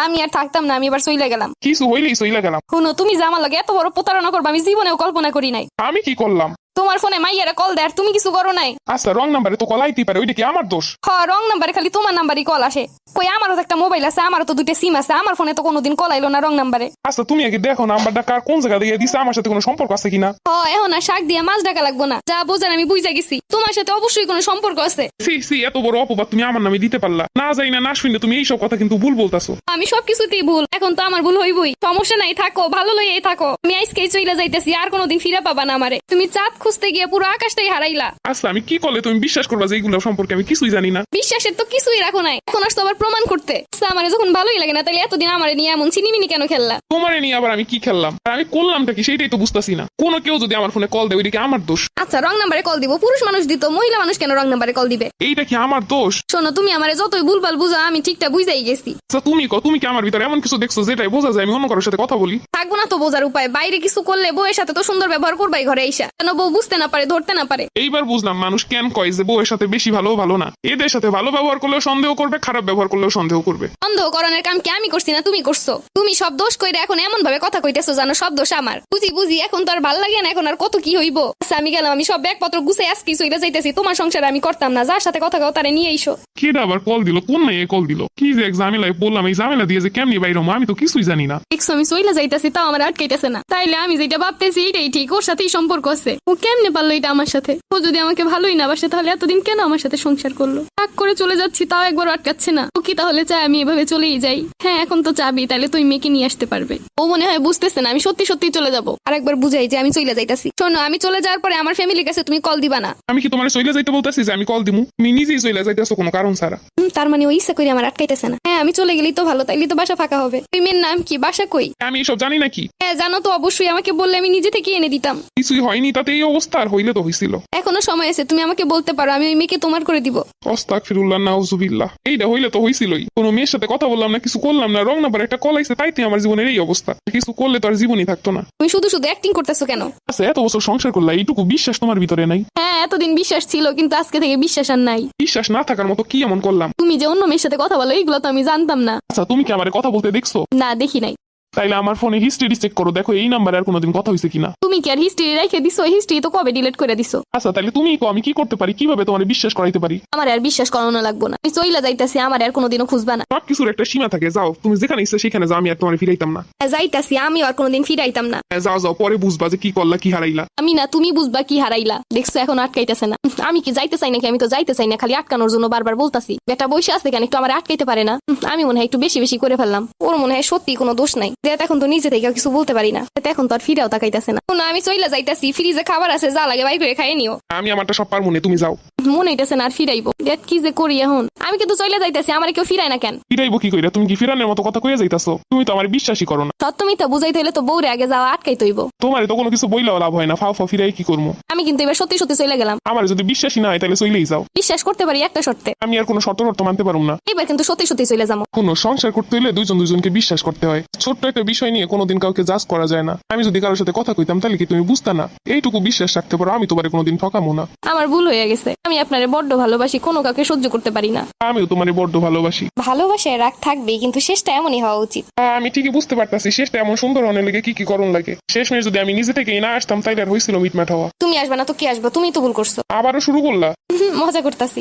আমি আর থাকতাম না, আমি এবার চইলা গেলাম। কিছু হইলেই চইলা গেলাম। শুনো, তুমি যে আমার লাগে এত বড় প্রতারণা করবে আমি জীবনেও কল্পনা করি নাই। আমি কি করলাম? তোমার ফোনে মাইয়ারা কল দেয় আর তুমি কিছু করো নাই। আচ্ছা, রং নাম্বারে তো কল আইতেই পারে, ওইটা কি আমার দোষ? রং নাম্বারে খালি তোমার নাম্বারই কল আসে। কই আমারও তো একটা মোবাইল আছে, আমারও তো 2টা সিম আছে, আমার ফোনে তো কোনোদিন কল আইলো না রং নাম্বারে। আচ্ছা, তুমি আগে দেখো নাম্বারটা কার, কোন জায়গা দিয়ে দিছে, আমার সাথে কোনো সম্পর্ক আছে কিনা। এখন আর শাক দিয়ে মাছ ডাকা লাগবো না, যা বোঝেন আমি বুঝা গেছি তোমার সাথে অবশ্যই কোনো সম্পর্ক আছে। সি এত বড় অপবাদ তুমি আমার নামে দিতে পারলা? না যাই না শুনে তুমি এইসব কথা কিন্তু ভুল বলতাছো। আমি সবকিছুতেই ভুল, এখন তো আমার ভুল হইবই। সমস্যা নাই, থাকো ভালো লইয়াই থাকো। আমি আজকেই চইলা যাইতেছি, আর কোনোদিন ফিরে পাবা না আমারে। তুমি চাঁদ খুঁজতে গিয়ে পুরো আকাশটাই হারাইলা। আচ্ছা, আমি কি করলে তুমি বিশ্বাস করবা যে এইগুলো সম্পর্কে আমি কিছুই জানি না? বিশ্বাসের তো কিছুই রাখো নাই, এখন আসতো আবার প্রমাণ করতে। আমারে যখন ভালোই লাগে না, তাহলে এতদিন আমারে নিয়ে এমন চিনিমিনি কেন খেললা? তোমারে নিয়ে আবার আমি কি খেললাম আর আমি করলামটা কি সেটাই তো বুঝতাছি না। কোনো কেউ যদি আমার ফোনে কল দেয় ওইটা কি আমার দোষ? আচ্ছা, রং নাম্বারে কল দিব, পুরুষ মানুষ দিত, মহিলা মানুষ কেন রং নাম্বারে কল দিবে? এইটা কি আমার দোষ? শোনো, তুমি আমারে যতই ভুলভাল বুঝা আমি ঠিকটা বুঝাই গেছি। আচ্ছা, তুমি কি আমার ভিতরে এমন কিছু দেখছো যেটাই বোঝা যায় আমি অন্য কারোর সাথে কথা বলি? থাকবো না তো বোঝার উপায়। বাইরে কিছু করলে বউয়ের সাথে তো সুন্দর ব্যবহার করবাই ঘরে আইসা, কেন বউ বুঝতে না পারে, ধরতে না পারে? এইবার বুঝলাম মানুষ কেন কয় যে বউয়ের সাথে বেশি ভালো না। এদের সাথে ভালো ব্যবহার করলেও সন্দেহ করবে, খারাপ ব্যবহার করলেও সন্দেহ করবে। সন্দেহ করণের কাম কি আমি করছি না তুমি করছো? তুমি সব দোষ কইরা এখন এমন ভাবে কথা কইতেছো জানো সব দোষ আমার। বুঝি এখন তো আর ভাল লাগে না, এখন আর কত কি হইব। আচ্ছা, আমি গেলাম, আমি সব ব্যাগপত্র গুছাই আজকে চইলা যাইতেছি। তোমার সংসারে আমি করতাম না, যার সাথে কথা কও তারে নিয়ে আইসো। কেডা আবার কল দিল? কোন নাই কল দিল? কি যে এক ঝামেলায় বললাম, এই ঝামেলা দিয়ে যে কেমনি বাইরে আমি তো কিছুই জানি না। দেখছো আমি চইলা যাইতেছি, তাও আমার আটকাইতেছে না। তাইলে আমি যেটা ভাবতেছি এটাই ঠিক, ওর সাথেই সম্পর্ক আছে। ও কেমনে পারলো এটা আমার সাথে? ও যদি আমাকে ভালোই না বাসে তাহলে এতদিন কেন আমার সাথে সংসার করলো? রাগ করে চলে যাচ্ছি, তাও একবার আটকাচ্ছে না। ও কি তাহলে চাই আমি এভাবে চলেই যাই? হ্যাঁ, এখন তো চাবি, তাহলে তুই মেয়েকে নিয়ে আসতে পারবে। ও মনে হয় বুঝতেছে না আমি সত্যি সত্যি চলে যাবো। আর একবার বুঝাই যে আমি চলে যাইতাছি। শোনো, আমি চলে যাওয়ার পরে আমার ফ্যামিলির কাছে তুমি কল দিবা না। আমি কি তোমার চলে যাইতে বলতেছি যে আমি কল দিমু? তুমি নিজেই চলে যাইতেছো কোনো কারণ ছাড়া। তার মানে ওই ইচ্ছা করে আমার আটকাইতেছে না। হ্যাঁ, আমি চলে গেলেই তো ভালো, তাইলে তো বাসা ফাঁকা হবে। ওই মেয়ের নাম কি, বাসা কই? আমি এসব জানি নাকি? হ্যাঁ জানো তো, অবশ্যই আমাকে বললে আমি নিজে থেকে এনে দিতাম। কিছুই হয়নি, তাতে এই অবস্থা। আর হইলে তো হইছিল। এখনো সময় আছে, তুমি আমাকে বলতে পারো, আমি ওই মেয়েকে তোমার করে দিব। আস্তাগফিরুল্লাহ, নাউজুবিল্লাহ। এইটা হইলে তো হইছিলই। কোনো মেয়ের সাথে কথা বললাম না, কিছু করলাম না, রং নাম্বার একটা কল আইছে, তাইতে আমার জীবনের এই অবস্থা। কিছু করলে তো আর জীবনই থাকতো না। তুমি শুধু শুধু অ্যাক্টিং করতেছো কেন? আচ্ছা, এত বছর সংসার করলা, এইটুকু বিশ্বাস তোমার ভিতরে নাই? হ্যাঁ, এতদিন বিশ্বাস ছিল, কিন্তু আজকে থেকে বিশ্বাস আর নাই। বিশ্বাস না থাকার মতো কি এমন করলাম? তুমি যে অন্য মেয়ের সাথে কথা বলো এগুলো তো আমি জানতাম না। আচ্ছা, তুমি কি আমার কথা বলতে দেখছো? না, দেখি নাই। তাইলে আমার ফোনে হিস্ট্রি চেক করো, দেখো এই নাম্বারে আর কোনোদিন কথা হয়েছে কিনা। তুমি কি আর হিস্ট্রি রেখে দিছো? হিস্ট্রি তো কবে ডিলিট করে দিছো। আচ্ছা, তাহলে তুমি আমি কি করতে পারি, কিভাবে তোমার বিশ্বাস করাইতে পারি? আমার আর বিশ্বাস করানো লাগবো না, আমি চইলা যাইতাছি, আমার আর কোনোদিনও খুঁজবা না। সব কিছুর একটা সীমা থাকে, যাও তুমি যেখানে ইচ্ছে সেখানে যাও, আমি আর তোমার ফিরাইতাম না। যাইতাছি, আমি আর কোনোদিন ফিরাইতাম না। যাও পরে বুঝবা যে কি করলা, কি হারাইলা। আমি না, তুমি বুঝবা কি হারাইলা। দেখছো এখন আটকাইতেছে না। আমি কি যাইতে চাই নাকি? আমি তো যাইতে চাই না, খালি আটকানোর জন্য বারবার বলতাছি। বেটা বসে আছে কেন, একটু আমার আটকাইতে পারে না? আমি মনে হয় একটু বেশি বেশি করে ফেললাম। ওর মনে হয় সত্যি কোনো দোষ নাই, যে এখন তো নিজে থেকে কিছু বলতে পারি না, এখন তো আর ফিরাও তাকাইতেছে না। আমি চইলা যাইতাছি, ফ্রিজে খাবার আছে, যা লাগে বাইরে করে খাইয়ে নিও। আমি আমারটা সব পারবো না, তুমি যাও। মনে হইতেছে না আর ফিরাইবো। দেখ কি যে করি এখন। আমি কিন্তু চইলা যাইতাছি, আমার কেউ ফিরায় না কেন? ফিরাইবো কি কইরা? তুমি কি ফিরানোর মতো কথা কইয়া যাইতাছো? তুমি তো আমার বিশ্বাসই করো না। সত্য মিথ্যা বুঝাইতে হলে তো বউরে আগে যাওয়া আটকাই তৈব। তোমার তো কোনো কিছু বইলেও লাভ হয় না, ফাও ফিরাই কি করবো? আমি কিন্তু এবার সত্যি সত্যি চলে গেলাম। আমার যদি বিশ্বাসই না হয় তাহলে চলেই যাও। বিশ্বাস করতে পারি একটা শর্তে। আমি আর কোনো শর্ত মানতে পারবো না। এবার কিন্তু সত্যি সত্যি চলে যাবো। কোনো সংসার করতে হলে দুজনকে বিশ্বাস করতে হয়। ছোট্ট একটা বিষয় নিয়ে কোনোদিন কাউকে জাজ করা যায় না। আমি যদি কারোর সাথে কথা কইতাম তাহলে কি তুমি বুঝতা না? এইটুকু বিশ্বাস রাখতে পারো, আমি তোমারে কোনোদিন ঠকাবো না। আমার ভুল হয়ে গেছে, আমি আপনারে বড্ড ভালোবাসি, কোনো কাউকে সহ্য করতে পারি না। আমিও তোমারে বড্ড ভালোবাসি। ভালোবাসায় রাগ থাকবেই, কিন্তু শেষটা এমনই হওয়া উচিত। আমি ঠিকই বুঝতে পারতাছি শেষটা এমন সুন্দর হওয়ার লেগে কি করণ লাগে। শেষমেশ যদি আমি নিজে থেকে না আসতাম তাইলে আর হয়েছিল মিটমাট হওয়া। তুমি আসবে না তো কি আসবে? তুমি তো ভুল করছো। আবারও শুরু করলা? মজা করতাছি।